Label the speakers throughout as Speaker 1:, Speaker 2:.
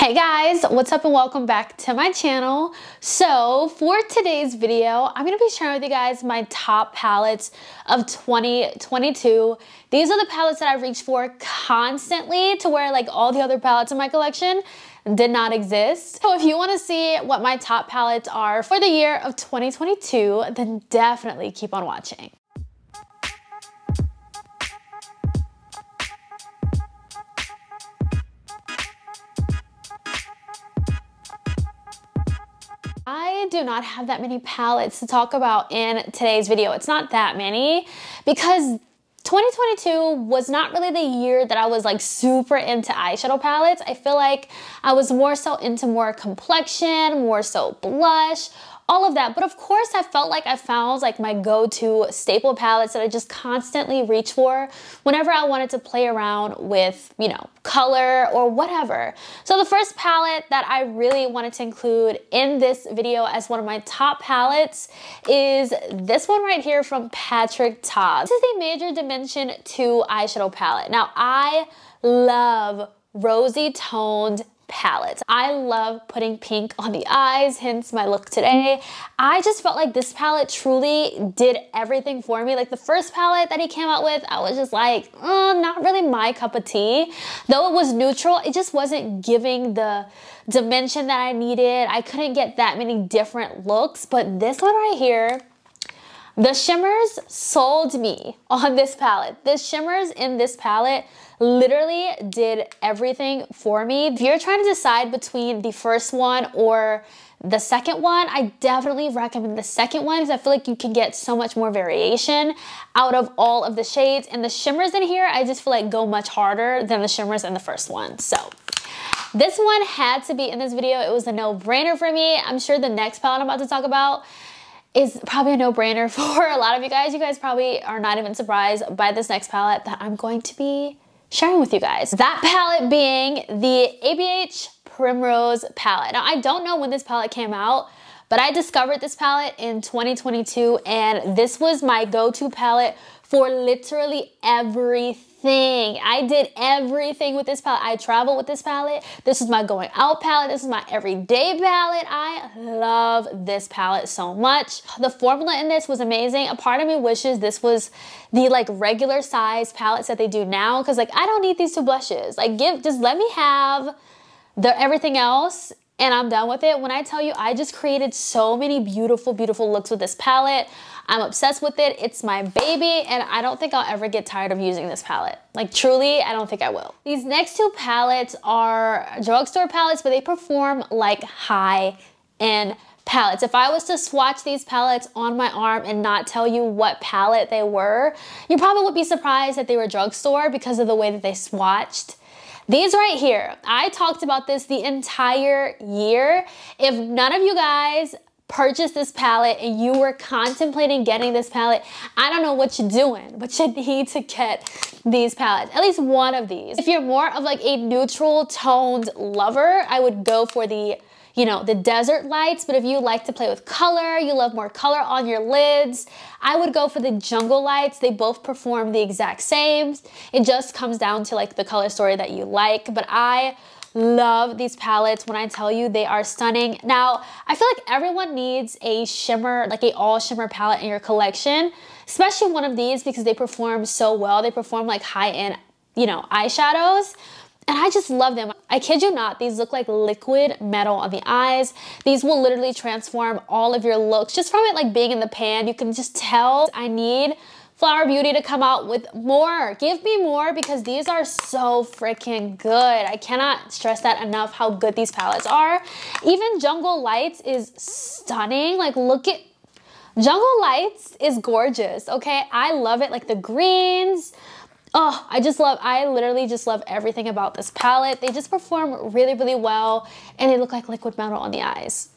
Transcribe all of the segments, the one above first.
Speaker 1: Hey guys, what's up and welcome back to my channel. So for today's video, I'm gonna be sharing with you guys my top palettes of 2022. These are the palettes that I reach for constantly to where like all the other palettes in my collection did not exist. So if you wanna see what my top palettes are for the year of 2022, then definitely keep on watching. I do not have that many palettes to talk about in today's video. It's not that many because 2022 was not really the year that I was like super into eyeshadow palettes. I feel like I was more so into more complexion, more so blush, all of that. But of course I felt like I found like my go-to staple palettes that I just constantly reach for whenever I wanted to play around with, you know, color or whatever. So the first palette that I really wanted to include in this video as one of my top palettes is this one right here from Patrick Ta. This is the Major Dimension 2 eyeshadow palette. Now I love rosy toned palettes. I love putting pink on the eyes, hence my look today. I just felt like this palette truly did everything for me. Like the first palette that he came out with, I was just like, not really my cup of tea. Though it was neutral, it just wasn't giving the dimension that I needed. I couldn't get that many different looks, but this one right here, the shimmers sold me on this palette. The shimmers in this palette literally did everything for me. If you're trying to decide between the first one or the second one, I definitely recommend the second one because I feel like you can get so much more variation out of all of the shades. And the shimmers in here, I just feel like go much harder than the shimmers in the first one. So this one had to be in this video. It was a no-brainer for me. I'm sure the next palette I'm about to talk about is probably a no-brainer for a lot of you guys. You guys probably are not even surprised by this next palette that I'm going to be sharing with you guys. That palette being the ABH Primrose palette. Now, I don't know when this palette came out, but I discovered this palette in 2022, and this was my go-to palette for literally everything. I did everything with this palette. I traveled with this palette. This is my going out palette. This is my everyday palette. I love this palette so much. The formula in this was amazing. A part of me wishes this was the like regular size palettes that they do now, because like I don't need these two blushes. Like just let me have everything else and I'm done with it. When I tell you, I just created so many beautiful, beautiful looks with this palette. I'm obsessed with it. It's my baby, and I don't think I'll ever get tired of using this palette. Like truly, I don't think I will. These next two palettes are drugstore palettes, but they perform like high-end palettes. If I was to swatch these palettes on my arm and not tell you what palette they were, you probably would be surprised that they were drugstore because of the way that they swatched. These right here, I talked about this the entire year. If none of you guys purchased this palette and you were contemplating getting this palette, I don't know what you're doing, but you need to get these palettes, at least one of these. If you're more of like a neutral toned lover, I would go for the, you know, the desert lights. But if you like to play with color, you love more color on your lids, I would go for the jungle lights. They both perform the exact same. It just comes down to like the color story that you like. But I love these palettes. When I tell you, they are stunning. Now, I feel like everyone needs a shimmer, like a all shimmer palette in your collection, especially one of these because they perform so well. They perform like high-end, you know, eyeshadows. And I just love them. I kid you not, these look like liquid metal on the eyes. These will literally transform all of your looks. Just from it like being in the pan, you can just tell I need Flower Beauty to come out with more. Give me more because these are so freaking good. I cannot stress that enough how good these palettes are. Even Jungle Lights is stunning. Like look at, Jungle Lights is gorgeous, okay? I love it, like the greens. Oh, I literally just love everything about this palette. They just perform really, really well, and they look like liquid metal on the eyes.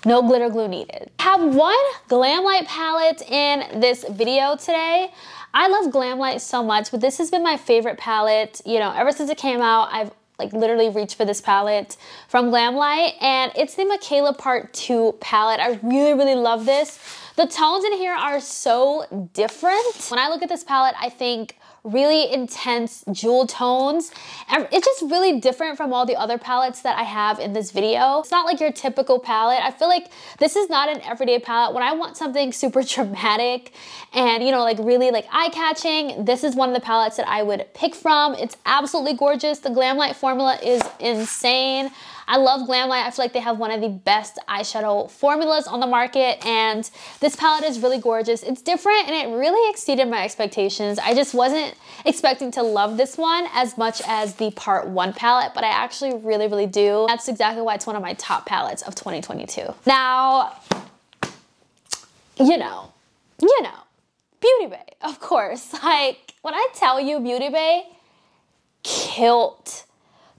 Speaker 1: No glitter glue needed. I have one Glamlite palette in this video today. I love Glamlite so much, but this has been my favorite palette, you know, ever since it came out. I've like literally reached for this palette from Glamlite, and it's the Mikayla Part 2 palette. I really, really love this. The tones in here are so different. When I look at this palette, I think really intense jewel tones. And it's just really different from all the other palettes that I have in this video. It's not like your typical palette. I feel like this is not an everyday palette. When I want something super dramatic and, you know, like really like eye-catching, this is one of the palettes that I would pick from. It's absolutely gorgeous. The Glamlite formula is insane. I love Glamlite. I feel like they have one of the best eyeshadow formulas on the market, and this palette is really gorgeous. It's different and it really exceeded my expectations. I just wasn't expecting to love this one as much as the Part 1 palette, but I actually really do. That's exactly why it's one of my top palettes of 2022. Now, you know, Beauty Bay, of course. Like, when I tell you Beauty Bay killed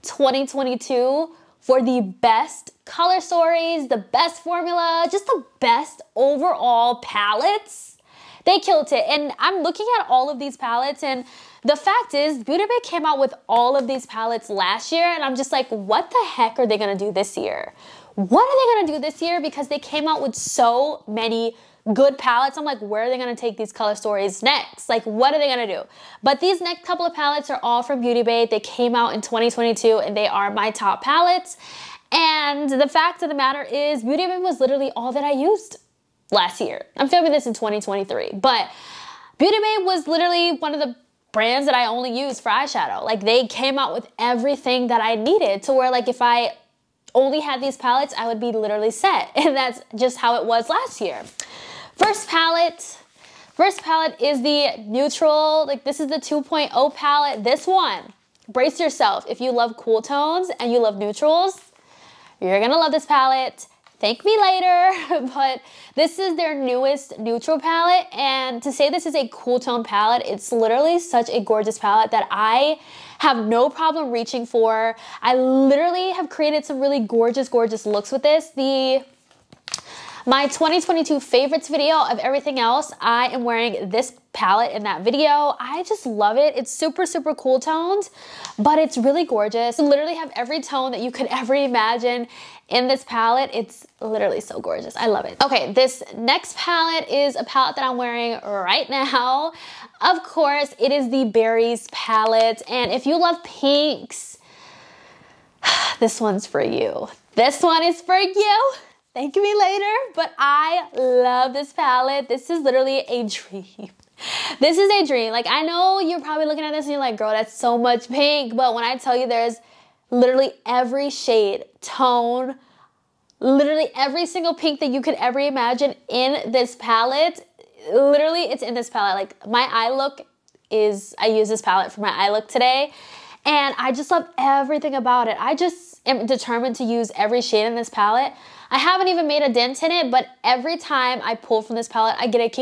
Speaker 1: 2022 for the best color stories, the best formula, just the best overall palettes. They killed it. And I'm looking at all of these palettes, and the fact is Beauty Bay came out with all of these palettes last year, and I'm just like, what the heck are they gonna do this year? What are they gonna do this year? Because they came out with so many good palettes. I'm like, where are they gonna take these color stories next? Like, what are they gonna do? But these next couple of palettes are all from Beauty Bay. They came out in 2022 and they are my top palettes. And the fact of the matter is Beauty Bay was literally all that I used last year. I'm filming this in 2023, but Beauty Bay was literally one of the brands that I only use for eyeshadow. Like, they came out with everything that I needed to where, like, if I only had these palettes, I would be literally set. And that's just how it was last year. First palette is the neutral, like this is the 2.0 palette. This one, brace yourself. If you love cool tones and you love neutrals, you're gonna love this palette. Thank me later, but this is their newest neutral palette. And to say this is a cool tone palette, it's literally such a gorgeous palette that I have no problem reaching for. I literally have created some really gorgeous looks with this. My 2022 favorites video of everything else, I am wearing this palette in that video. I just love it. It's super cool toned, but it's really gorgeous. You literally have every tone that you could ever imagine in this palette. It's literally so gorgeous. I love it. Okay, this next palette is a palette that I'm wearing right now. Of course, it is the Berries palette, and if you love pinks, this one's for you. This one is for you. Thank me later, but I love this palette. This is literally a dream. This is a dream. Like, I know you're probably looking at this and you're like, girl, that's so much pink. But when I tell you there's literally every shade, tone, literally every single pink that you could ever imagine in this palette, literally it's in this palette. Like, my eye look is, I use this palette for my eye look today. And I just love everything about it. I just am determined to use every shade in this palette. I haven't even made a dent in it, but every time I pull from this palette, I get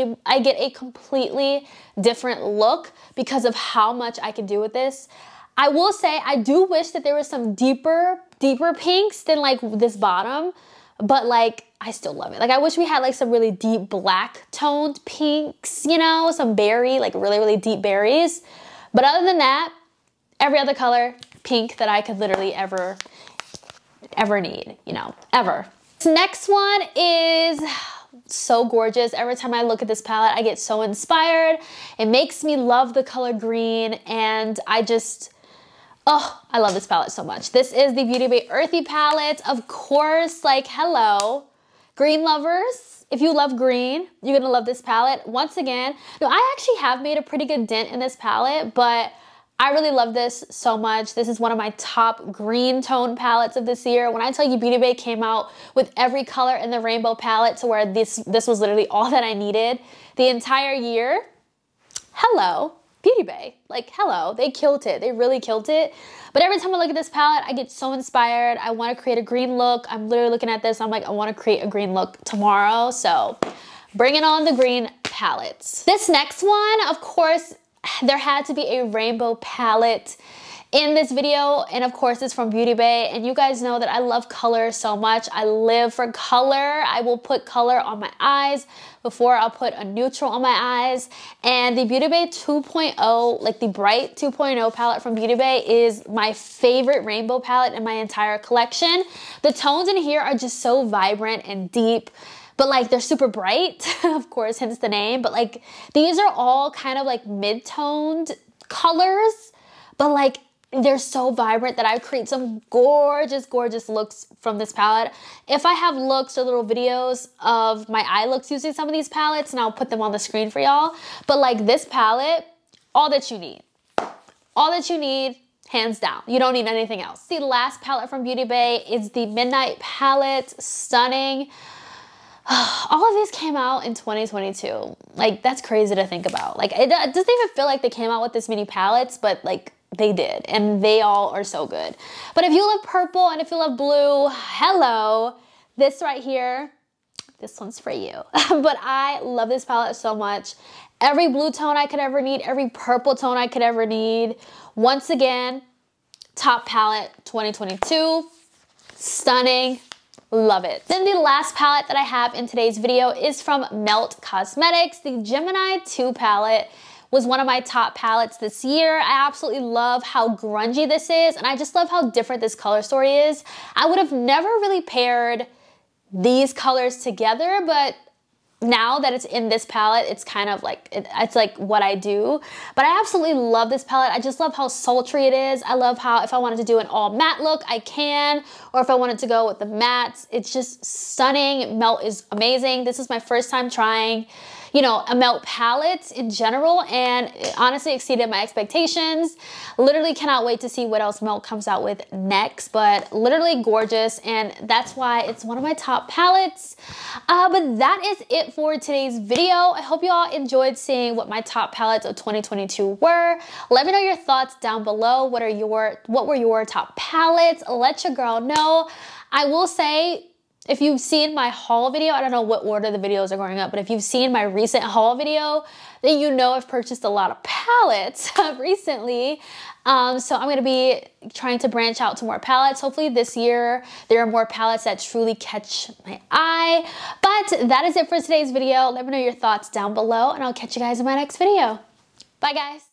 Speaker 1: a completely different look because of how much I can do with this. I will say, I do wish that there was some deeper pinks than like this bottom, but like, I still love it. Like, I wish we had like some really deep black toned pinks, you know, some berry, like really deep berries. But other than that, every other color pink that I could literally ever need, you know, ever. This next one is so gorgeous. Every time I look at this palette, I get so inspired. It makes me love the color green, and I just, oh, I love this palette so much. This is the Beauty Bay Earthy palette. Of course, like, hello, green lovers. If you love green, you're gonna love this palette. Once again, now I actually have made a pretty good dent in this palette, but I really love this so much. This is one of my top green tone palettes of this year. When I tell you Beauty Bay came out with every color in the rainbow palette to where this was literally all that I needed the entire year. Hello, Beauty Bay. Like, hello, they killed it. They really killed it. But every time I look at this palette, I get so inspired. I want to create a green look. I'm literally looking at this. I'm like, I want to create a green look tomorrow. So bringing on the green palettes. This next one, of course, there had to be a rainbow palette in this video, and of course it's from Beauty Bay. And you guys know that I love color so much. I live for color. I will put color on my eyes before I'll put a neutral on my eyes. And the Beauty Bay 2.0, like the bright 2.0 palette from Beauty Bay, is my favorite rainbow palette in my entire collection. The tones in here are just so vibrant and deep, but like they're super bright, of course, hence the name. But like these are all kind of like mid-toned colors, but like they're so vibrant that I create some gorgeous, gorgeous looks from this palette. If I have looks or little videos of my eye looks using some of these palettes, and I'll put them on the screen for y'all. But like this palette, all that you need. All that you need, hands down. You don't need anything else. The last palette from Beauty Bay is the Midnight palette. Stunning. All of these came out in 2022. Like, that's crazy to think about. Like, it doesn't even feel like they came out with this many palettes, but like, they did, and they all are so good. But if you love purple and if you love blue, hello, this right here, this one's for you. But I love this palette so much. Every blue tone I could ever need, every purple tone I could ever need. Once again, top palette 2022, stunning, love it. Then the last palette that I have in today's video is from Melt Cosmetics, the Gemini 2 palette. Was one of my top palettes this year. I absolutely love how grungy this is, and I just love how different this color story is. I would have never really paired these colors together, but now that it's in this palette, it's kind of like, it's like what I do. But I absolutely love this palette. I just love how sultry it is. I love how if I wanted to do an all matte look, I can, or if I wanted to go with the mattes, it's just stunning. Melt is amazing. This is my first time trying, you know, a Melt palette in general, and it honestly exceeded my expectations. Literally cannot wait to see what else Melt comes out with next, but literally gorgeous, and that's why it's one of my top palettes. But that is it for today's video. I hope you all enjoyed seeing what my top palettes of 2022 were. Let me know your thoughts down below. What were your top palettes? Let your girl know. I will say, if you've seen my haul video, I don't know what order the videos are going up, but if you've seen my recent haul video, then you know I've purchased a lot of palettes recently. So I'm gonna be trying to branch out to more palettes. Hopefully this year there are more palettes that truly catch my eye. But that is it for today's video. Let me know your thoughts down below, and I'll catch you guys in my next video. Bye guys.